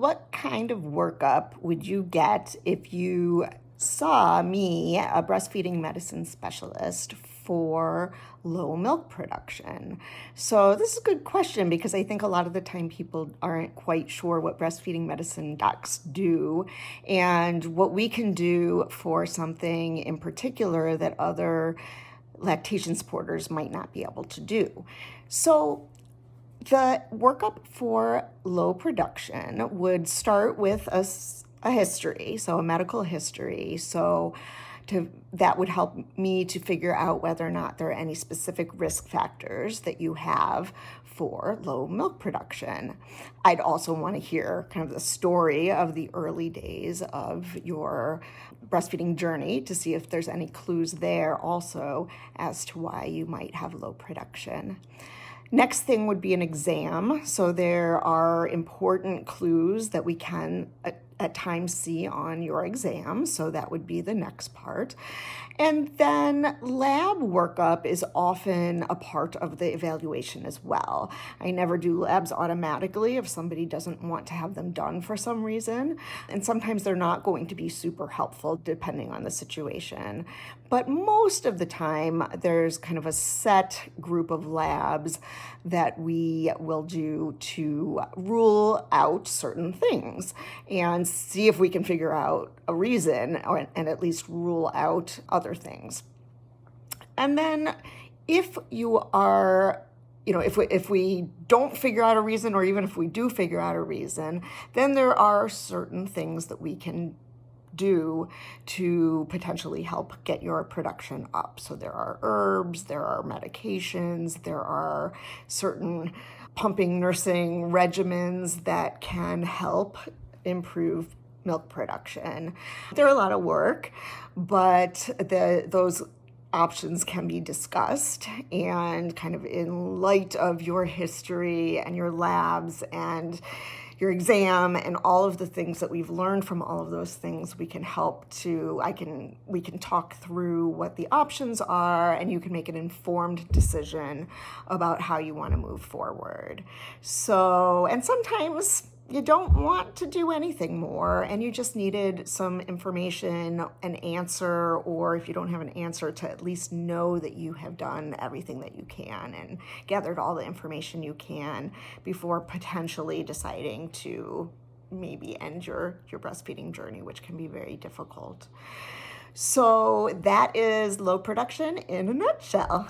what kind of workup would you get if you saw me, a breastfeeding medicine specialist, for low milk production? So this is a good question because I think a lot of the time people aren't quite sure what breastfeeding medicine docs do and what we can do for something in particular that other lactation supporters might not be able to do. So the workup for low production would start with a history, so a medical history. That would help me to figure out whether or not there are any specific risk factors that you have for low milk production. I'd also want to hear kind of the story of the early days of your breastfeeding journey to see if there's any clues there also as to why you might have low production. Next thing would be an exam. So there are important clues that we can at times see on your exam. So that would be the next part. And then lab workup is often a part of the evaluation as well. I never do labs automatically if somebody doesn't want to have them done for some reason. And sometimes they're not going to be super helpful depending on the situation. But most of the time, there's kind of a set group of labs that we will do to rule out certain things and see if we can figure out a reason and at least rule out other things. And then if you are, if we don't figure out a reason, or even if we do figure out a reason, then there are certain things that we can do to potentially help get your production up. So there are herbs, there are medications, there are certain pumping nursing regimens that can help improve milk production. They're a lot of work, but those options can be discussed, and kind of in light of your history and your labs and your exam and all of the things that we've learned from all of those things, we can we can talk through what the options are, and you can make an informed decision about how you want to move forward. So, and sometimes you don't want to do anything more and you just needed some information, an answer, or if you don't have an answer, to at least know that you have done everything that you can and gathered all the information you can before potentially deciding to maybe end your breastfeeding journey, which can be very difficult. So that is low production in a nutshell.